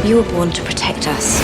You were born to protect us.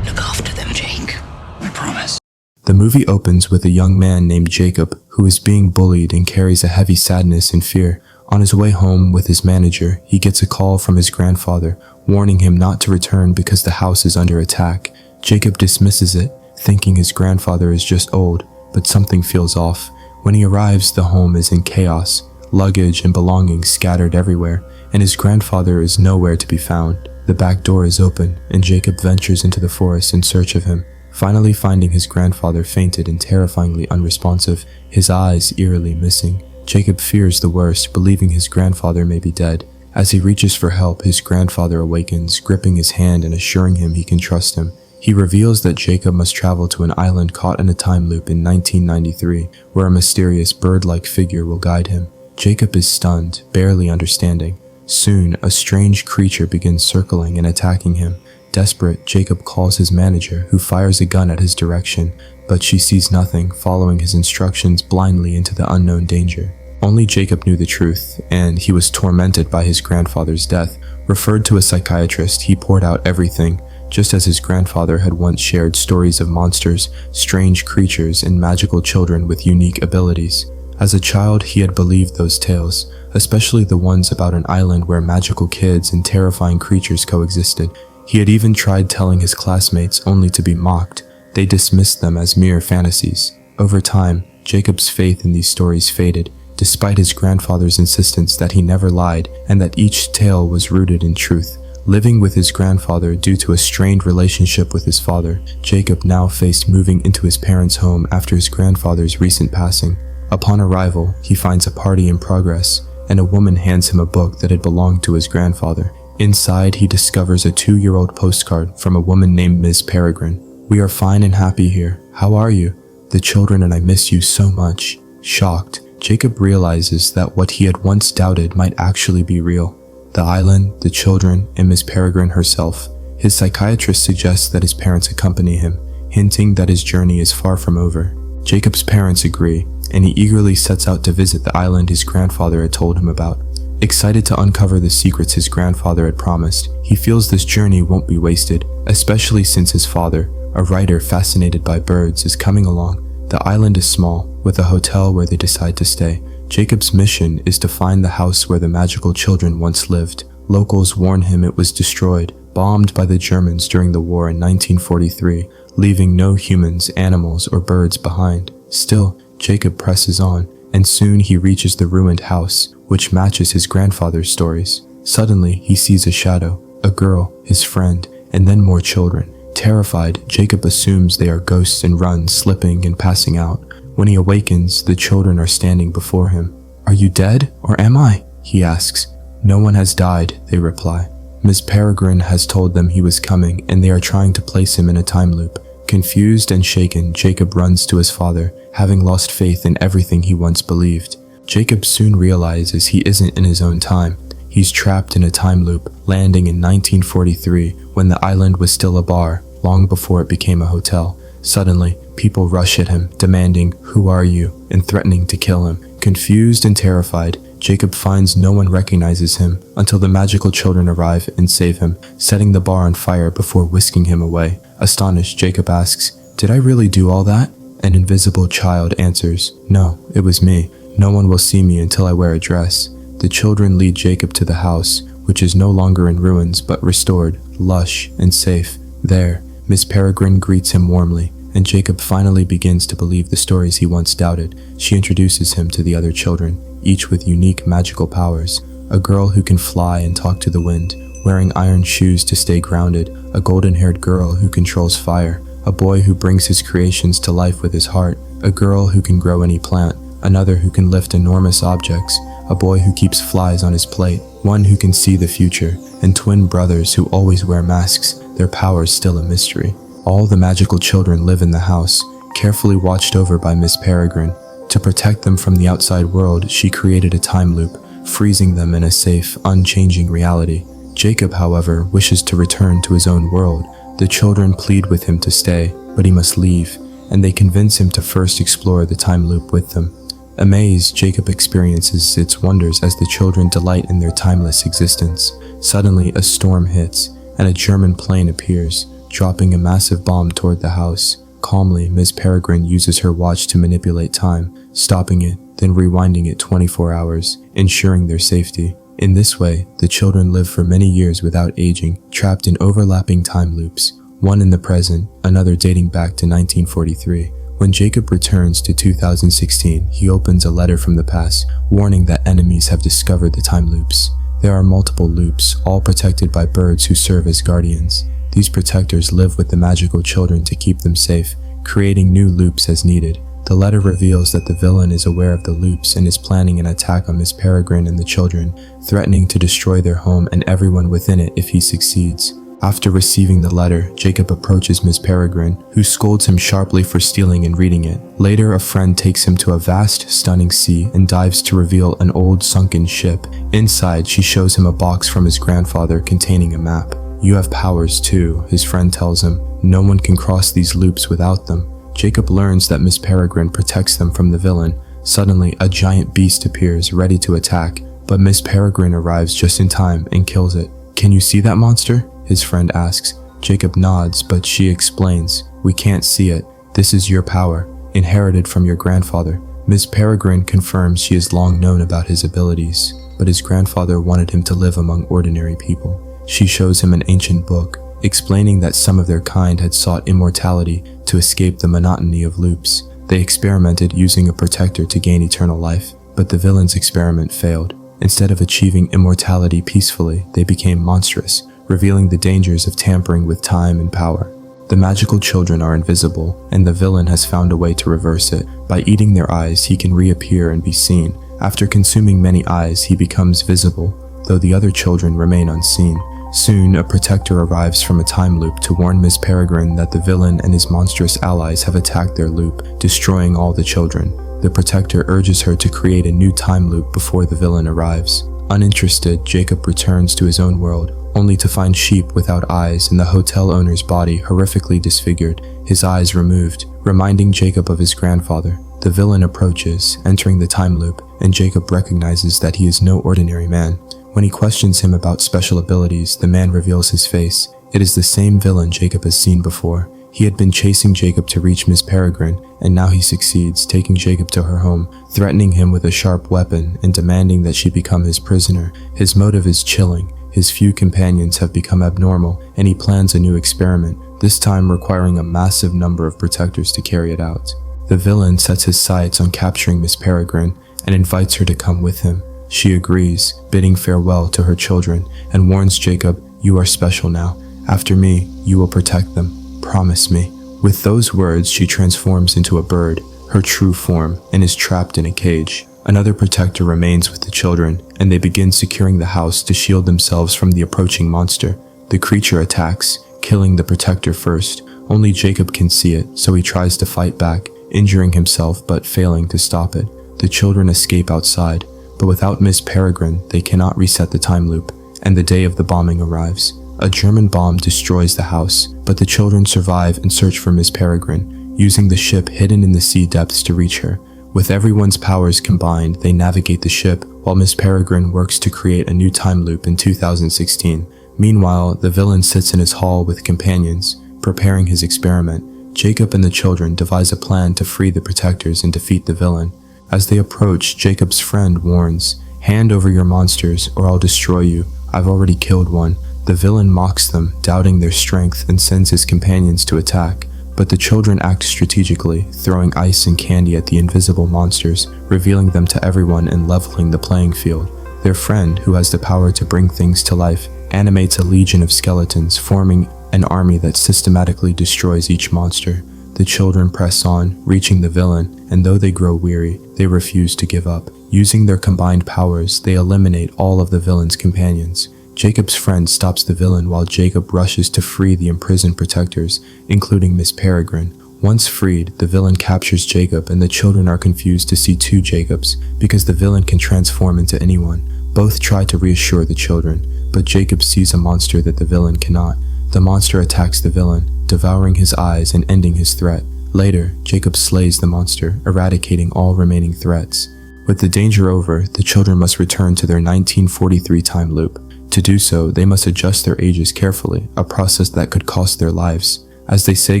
Look after them, Jake. I promise. The movie opens with a young man named Jacob who is being bullied and carries a heavy sadness and fear. On his way home with his manager, he gets a call from his grandfather, warning him not to return because the house is under attack. Jacob dismisses it, thinking his grandfather is just old, but something feels off. When he arrives, the home is in chaos, luggage and belongings scattered everywhere, and his grandfather is nowhere to be found. The back door is open, and Jacob ventures into the forest in search of him. Finally finding his grandfather fainted and terrifyingly unresponsive, his eyes eerily missing. Jacob fears the worst, believing his grandfather may be dead. As he reaches for help, his grandfather awakens, gripping his hand and assuring him he can trust him. He reveals that Jacob must travel to an island caught in a time loop in 1993, where a mysterious bird-like figure will guide him. Jacob is stunned, barely understanding. Soon, a strange creature begins circling and attacking him. Desperate, Jacob calls his manager, who fires a gun at his direction, but she sees nothing, following his instructions blindly into the unknown danger. Only Jacob knew the truth, and he was tormented by his grandfather's death. Referred to a psychiatrist, he poured out everything, just as his grandfather had once shared stories of monsters, strange creatures, and magical children with unique abilities. As a child, he had believed those tales, especially the ones about an island where magical kids and terrifying creatures coexisted. He had even tried telling his classmates, only to be mocked. They dismissed them as mere fantasies. Over time, Jacob's faith in these stories faded, despite his grandfather's insistence that he never lied and that each tale was rooted in truth. Living with his grandfather due to a strained relationship with his father, Jacob now faced moving into his parents' home after his grandfather's recent passing. Upon arrival, he finds a party in progress, and a woman hands him a book that had belonged to his grandfather. Inside, he discovers a 2-year-old postcard from a woman named Ms. Peregrine. "We are fine and happy here. How are you? The children and I miss you so much." Shocked, Jacob realizes that what he had once doubted might actually be real. The island, the children, and Ms. Peregrine herself. His psychiatrist suggests that his parents accompany him, hinting that his journey is far from over. Jacob's parents agree, and he eagerly sets out to visit the island his grandfather had told him about. Excited to uncover the secrets his grandfather had promised, he feels this journey won't be wasted, especially since his father, a writer fascinated by birds, is coming along. The island is small, with a hotel where they decide to stay. Jacob's mission is to find the house where the magical children once lived. Locals warn him it was destroyed, bombed by the Germans during the war in 1943, leaving no humans, animals, or birds behind. Still, Jacob presses on, and soon he reaches the ruined house, which matches his grandfather's stories. Suddenly, he sees a shadow, a girl, his friend, and then more children. Terrified, Jacob assumes they are ghosts and runs, slipping and passing out. When he awakens, the children are standing before him. "Are you dead, or am I?" he asks. "No one has died," they reply. Ms. Peregrine has told them he was coming, and they are trying to place him in a time loop. Confused and shaken, Jacob runs to his father, having lost faith in everything he once believed. Jacob soon realizes he isn't in his own time. He's trapped in a time loop, landing in 1943 when the island was still a bar, long before it became a hotel. Suddenly, people rush at him, demanding, "Who are you?" and threatening to kill him. Confused and terrified, Jacob finds no one recognizes him until the magical children arrive and save him, setting the bar on fire before whisking him away. Astonished, Jacob asks, "Did I really do all that?" An invisible child answers, "No, it was me. No one will see me until I wear a dress." The children lead Jacob to the house, which is no longer in ruins but restored, lush, and safe. There, Miss Peregrine greets him warmly, and Jacob finally begins to believe the stories he once doubted. She introduces him to the other children, each with unique magical powers. A girl who can fly and talk to the wind, wearing iron shoes to stay grounded, a golden-haired girl who controls fire, a boy who brings his creations to life with his heart, a girl who can grow any plant, another who can lift enormous objects, a boy who keeps flies on his plate, one who can see the future, and twin brothers who always wear masks, their powers still a mystery. All the magical children live in the house, carefully watched over by Miss Peregrine. To protect them from the outside world, she created a time loop, freezing them in a safe, unchanging reality. Jacob, however, wishes to return to his own world. The children plead with him to stay, but he must leave, and they convince him to first explore the time loop with them. Amazed, Jacob experiences its wonders as the children delight in their timeless existence. Suddenly, a storm hits, and a German plane appears, dropping a massive bomb toward the house. Calmly, Ms. Peregrine uses her watch to manipulate time, stopping it, then rewinding it 24 hours, ensuring their safety. In this way, the children live for many years without aging, trapped in overlapping time loops, one in the present, another dating back to 1943. When Jacob returns to 2016, he opens a letter from the past, warning that enemies have discovered the time loops. There are multiple loops, all protected by birds who serve as guardians. These protectors live with the magical children to keep them safe, creating new loops as needed. The letter reveals that the villain is aware of the loops and is planning an attack on Miss Peregrine and the children, threatening to destroy their home and everyone within it if he succeeds. After receiving the letter, Jacob approaches Miss Peregrine, who scolds him sharply for stealing and reading it. Later, a friend takes him to a vast, stunning sea and dives to reveal an old, sunken ship. Inside, she shows him a box from his grandfather containing a map. "You have powers too," his friend tells him. "No one can cross these loops without them." Jacob learns that Miss Peregrine protects them from the villain. Suddenly, a giant beast appears, ready to attack, but Miss Peregrine arrives just in time and kills it. "Can you see that monster?" his friend asks. Jacob nods, but she explains, "We can't see it. This is your power, inherited from your grandfather." Miss Peregrine confirms she has long known about his abilities, but his grandfather wanted him to live among ordinary people. She shows him an ancient book, explaining that some of their kind had sought immortality to escape the monotony of loops. They experimented using a protector to gain eternal life, but the villain's experiment failed. Instead of achieving immortality peacefully, they became monstrous, revealing the dangers of tampering with time and power. The magical children are invisible, and the villain has found a way to reverse it. By eating their eyes, he can reappear and be seen. After consuming many eyes, he becomes visible, though the other children remain unseen. Soon, a protector arrives from a time loop to warn Miss Peregrine that the villain and his monstrous allies have attacked their loop, destroying all the children. The protector urges her to create a new time loop before the villain arrives. Uninterested, Jacob returns to his own world, only to find sheep without eyes and the hotel owner's body horrifically disfigured, his eyes removed, reminding Jacob of his grandfather. The villain approaches, entering the time loop, and Jacob recognizes that he is no ordinary man. When he questions him about special abilities, the man reveals his face. It is the same villain Jacob has seen before. He had been chasing Jacob to reach Miss Peregrine, and now he succeeds, taking Jacob to her home, threatening him with a sharp weapon and demanding that she become his prisoner. His motive is chilling. His few companions have become abnormal, and he plans a new experiment, this time requiring a massive number of protectors to carry it out. The villain sets his sights on capturing Miss Peregrine and invites her to come with him. She agrees, bidding farewell to her children, and warns Jacob, "You are special now. After me, you will protect them. Promise me." With those words, she transforms into a bird, her true form, and is trapped in a cage. Another protector remains with the children, and they begin securing the house to shield themselves from the approaching monster. The creature attacks, killing the protector first. Only Jacob can see it, so he tries to fight back, injuring himself but failing to stop it. The children escape outside, but without Miss Peregrine, they cannot reset the time loop, and the day of the bombing arrives. A German bomb destroys the house, but the children survive and search for Miss Peregrine, using the ship hidden in the sea depths to reach her. With everyone's powers combined, they navigate the ship, while Miss Peregrine works to create a new time loop in 2016. Meanwhile, the villain sits in his hall with companions, preparing his experiment. Jacob and the children devise a plan to free the protectors and defeat the villain. As they approach, Jacob's friend warns, "Hand over your monsters, or I'll destroy you. I've already killed one." The villain mocks them, doubting their strength, and sends his companions to attack. But the children act strategically, throwing ice and candy at the invisible monsters, revealing them to everyone and leveling the playing field. Their friend, who has the power to bring things to life, animates a legion of skeletons, forming an army that systematically destroys each monster. The children press on, reaching the villain, and though they grow weary, they refuse to give up. Using their combined powers, they eliminate all of the villain's companions. Jacob's friend stops the villain while Jacob rushes to free the imprisoned protectors, including Miss Peregrine. Once freed, the villain captures Jacob, and the children are confused to see two Jacobs, because the villain can transform into anyone. Both try to reassure the children, but Jacob sees a monster that the villain cannot. The monster attacks the villain, devouring his eyes and ending his threat. Later, Jacob slays the monster, eradicating all remaining threats. With the danger over, the children must return to their 1943 time loop. To do so, they must adjust their ages carefully, a process that could cost their lives. As they say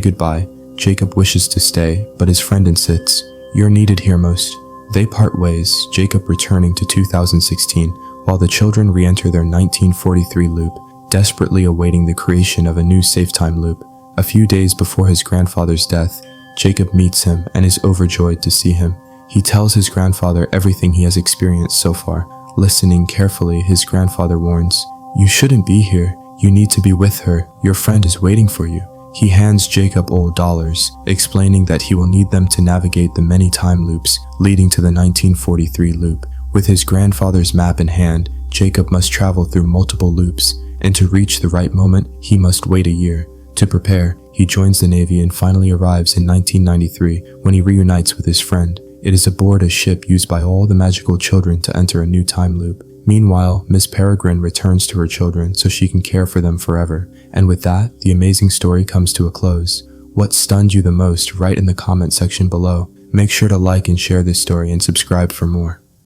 goodbye, Jacob wishes to stay, but his friend insists, "You're needed here most." They part ways, Jacob returning to 2016, while the children re-enter their 1943 loop, desperately awaiting the creation of a new safe-time loop. A few days before his grandfather's death, Jacob meets him and is overjoyed to see him. He tells his grandfather everything he has experienced so far. Listening carefully, his grandfather warns, "You shouldn't be here. You need to be with her. Your friend is waiting for you." He hands Jacob old dollars, explaining that he will need them to navigate the many time loops leading to the 1943 loop. With his grandfather's map in hand, Jacob must travel through multiple loops, and to reach the right moment, he must wait a year. To prepare, he joins the Navy and finally arrives in 1993 when he reunites with his friend. It is aboard a ship used by all the magical children to enter a new time loop. Meanwhile, Miss Peregrine returns to her children so she can care for them forever. And with that, the amazing story comes to a close. What stunned you the most? Write in the comment section below. Make sure to like and share this story and subscribe for more.